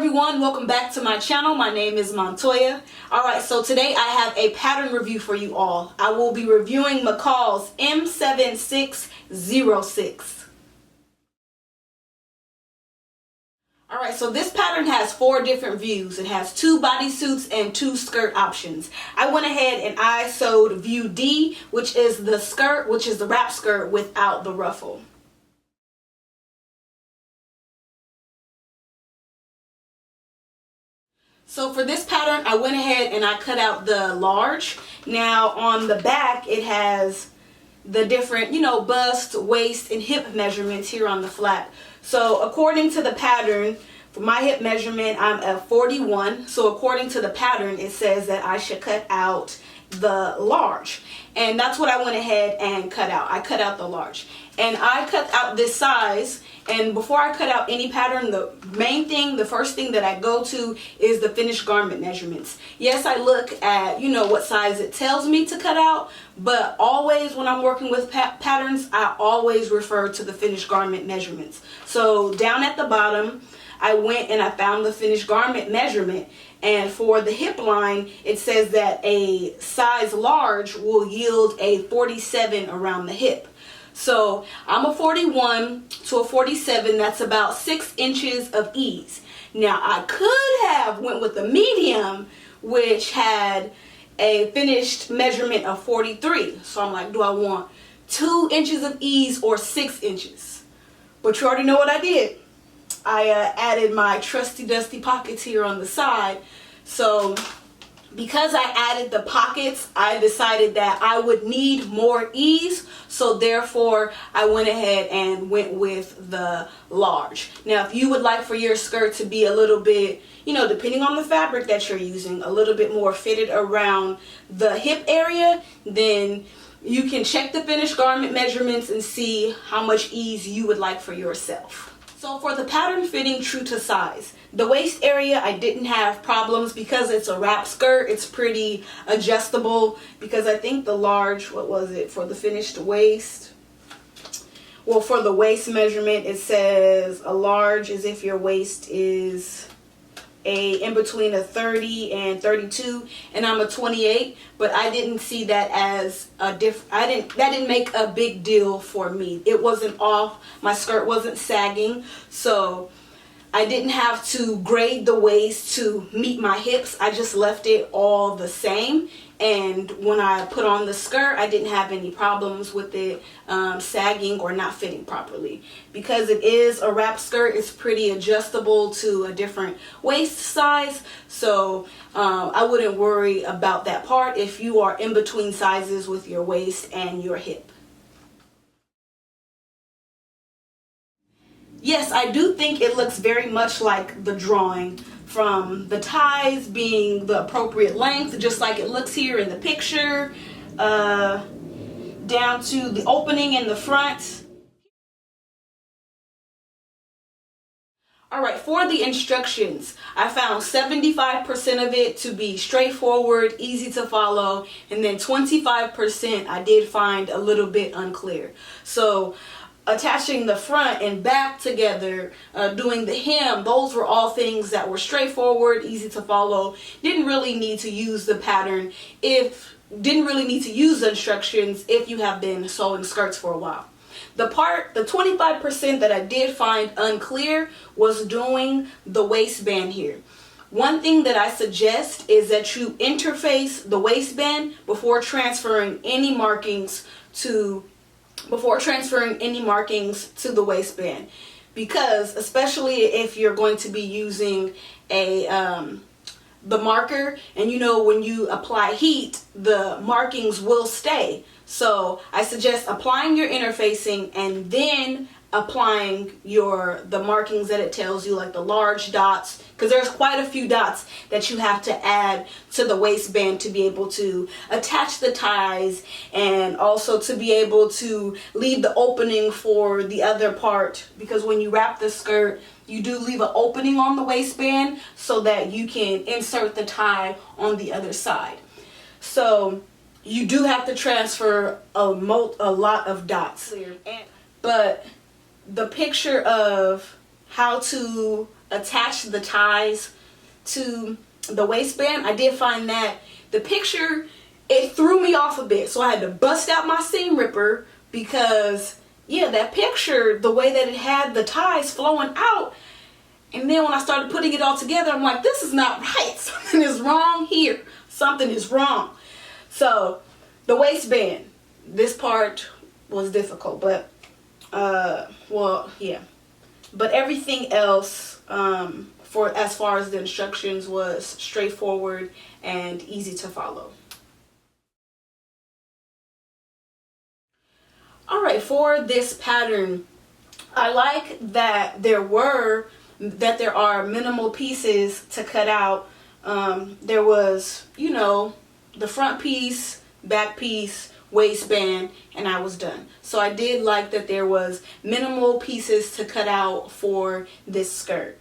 everyone, welcome back to my channel. My name is Montoya. Alright, so today I have a pattern review for you all. I will be reviewing McCalls M7606. Alright, so this pattern has 4 different views. It has 2 bodysuits and 2 skirt options. I went ahead and I sewed view D, which is the skirt, which is the wrap skirt without the ruffle. So for this pattern, I went ahead and I cut out the large. Now on the back, it has the different, bust, waist, and hip measurements here on the flap. So according to the pattern, for my hip measurement, I'm at 41. So according to the pattern, it says that I should cut out the large. And that's what I went ahead and cut out. I cut out the large. And I cut out this size. And before I cut out any pattern, the first thing that I go to is the finished garment measurements. Yes, I look at, what size it tells me to cut out, but always when I'm working with patterns, I always refer to the finished garment measurements. So down at the bottom, I went and I found the finished garment measurement. And for the hip line, it says that a size large will yield a 47 around the hip. So I'm a 41 to a 47, that's about 6 inches of ease. Now I could have went with a medium, which had a finished measurement of 43. So I'm like, do I want 2 inches of ease or 6 inches? But you already know what I did. I added my trusty dusty pockets here on the side. So because I added the pockets, I decided that I would need more ease, so therefore I went ahead and went with the large. Now if you would like for your skirt to be a little bit, depending on the fabric that you're using, a little bit more fitted around the hip area, then you can check the finished garment measurements and see how much ease you would like for yourself. So for the pattern fitting true to size, the waist area I didn't have problems because it's a wrap skirt. It's pretty adjustable because I think the large, what was it for the finished waist? Well, for the waist measurement, it says a large is if your waist is in between a 30 and 32, and I'm a 28, but I didn't see that as a that didn't make a big deal for me. It wasn't off, my skirt wasn't sagging, so I didn't have to grade the waist to meet my hips. I just left it all the same. And when I put on the skirt, I didn't have any problems with it sagging or not fitting properly. Because it is a wrap skirt, it's pretty adjustable to a different waist size. So I wouldn't worry about that part if you are in between sizes with your waist and your hip. Yes, I do think it looks very much like the drawing, from the ties being the appropriate length, just like it looks here in the picture, down to the opening in the front. Alright, for the instructions, I found 75% of it to be straightforward, easy to follow, and then 25% I did find a little bit unclear. So attaching the front and back together, doing the hem, those were all things that were straightforward, easy to follow. Didn't really need to use the pattern didn't really need to use the instructions if you have been sewing skirts for a while. The 25% that I did find unclear was doing the waistband here. One thing that I suggest is that you interface the waistband before transferring any markings to the waistband, because especially if you're going to be using the marker, and when you apply heat, the markings will stay. So I suggest applying your interfacing and then applying the markings that it tells you, like the large dots, because there's quite a few dots that you have to add to the waistband to be able to attach the ties, and also to be able to leave the opening for the other part, because when you wrap the skirt, you do leave an opening on the waistband so that you can insert the tie on the other side. So you do have to transfer a lot of dots, but the picture of how to attach the ties to the waistband, I did find that the picture, it threw me off a bit. So I had to bust out my seam ripper because, yeah, that picture, the way that it had the ties flowing out, and then when I started putting it all together, I'm like, this is not right. Something is wrong here. Something is wrong. So the waistband, this part was difficult, but well, yeah. But everything else, for as far as the instructions, was straightforward and easy to follow. All right, for this pattern, I like that there are minimal pieces to cut out. There was, you know, the front piece, back piece, waistband, and I was done. So I did like that there was minimal pieces to cut out for this skirt.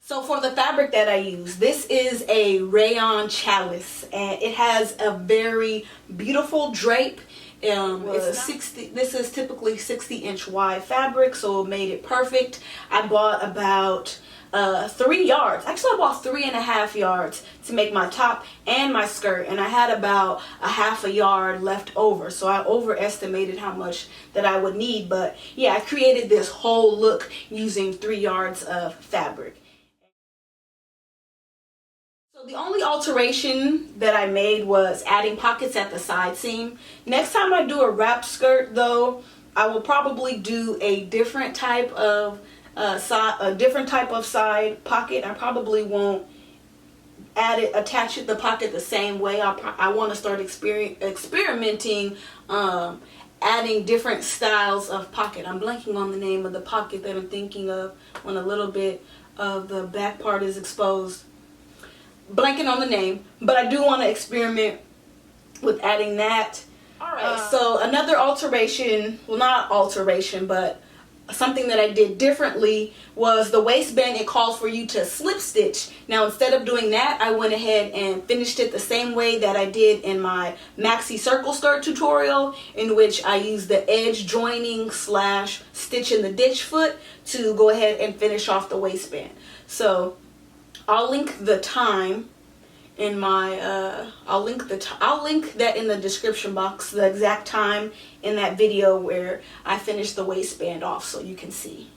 So for the fabric that I use, this is a rayon challis, and it has a very beautiful drape. It's 60. This is typically 60-inch wide fabric, so it made it perfect. I bought about 3 yards. Actually, I bought 3.5 yards to make my top and my skirt, and I had about a half a yard left over, so I overestimated how much that I would need. But yeah, I created this whole look using 3 yards of fabric. So the only alteration that I made was adding pockets at the side seam. Next time I do a wrap skirt, though, I will probably do a different type of side pocket. I probably won't attach the pocket the same way. I want to start experimenting, adding different styles of pocket. I'm blanking on the name of the pocket that I'm thinking of when a little bit of the back part is exposed. Blanking on the name, but I do want to experiment with adding that. Alright, so another alteration, well, not alteration, but something that I did differently was the waistband. It calls for you to slip stitch. Now, instead of doing that, I went ahead and finished it the same way that I did in my maxi circle skirt tutorial, in which I used the edge joining / stitch in the ditch foot to go ahead and finish off the waistband. So I'll link the time in my I'll link that in the description box, the exact time in that video where I finished the waistband off, so you can see.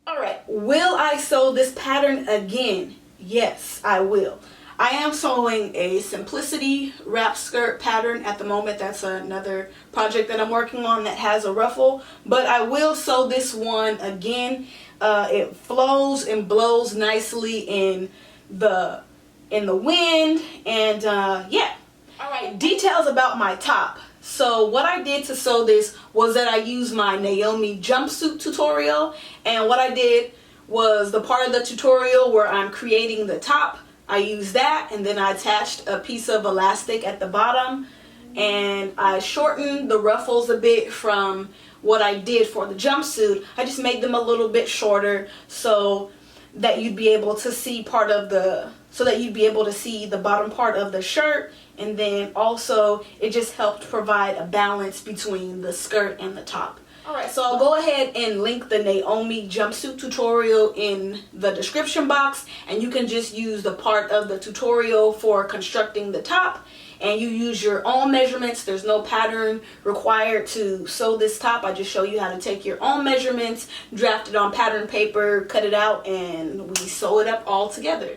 Alright, will I sew this pattern again? Yes, I will. I am sewing a simplicity wrap skirt pattern at the moment. That's another project that I'm working on that has a ruffle, but I will sew this one again. It flows and blows nicely in the wind, and yeah. All right, details about my top. So what I did to sew this was that I used my Naomi jumpsuit tutorial, and what I did was the part of the tutorial where I'm creating the top, I used that, and then I attached a piece of elastic at the bottom, and I shortened the ruffles a bit from what I did for the jumpsuit. I just made them a little bit shorter so that you'd be able to see the bottom part of the shirt, and then also it just helped provide a balance between the skirt and the top. Alright, so I'll go ahead and link the Naomi jumpsuit tutorial in the description box, and you can just use the part of the tutorial for constructing the top, and you use your own measurements. There's no pattern required to sew this top. I just show you how to take your own measurements, draft it on pattern paper, cut it out, and we sew it up all together.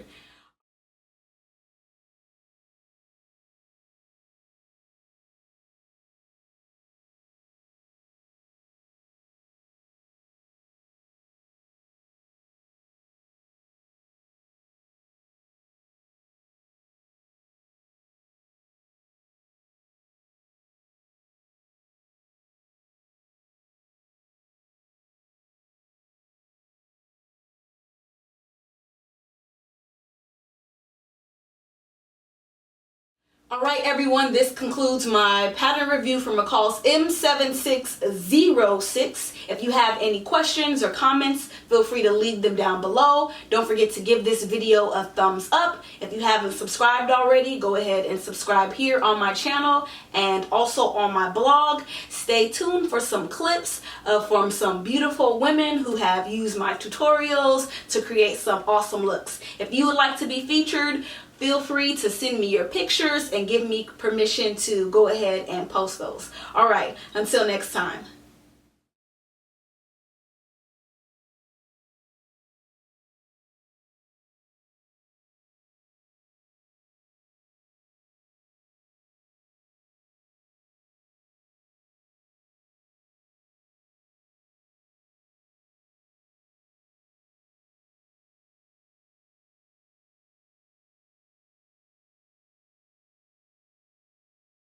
Alright everyone, this concludes my pattern review for McCalls M7606. If you have any questions or comments, feel free to leave them down below. Don't forget to give this video a thumbs up. If you haven't subscribed already, go ahead and subscribe here on my channel and also on my blog. Stay tuned for some clips from some beautiful women who have used my tutorials to create some awesome looks. If you would like to be featured, feel free to send me your pictures and give me permission to go ahead and post those. All right, until next time.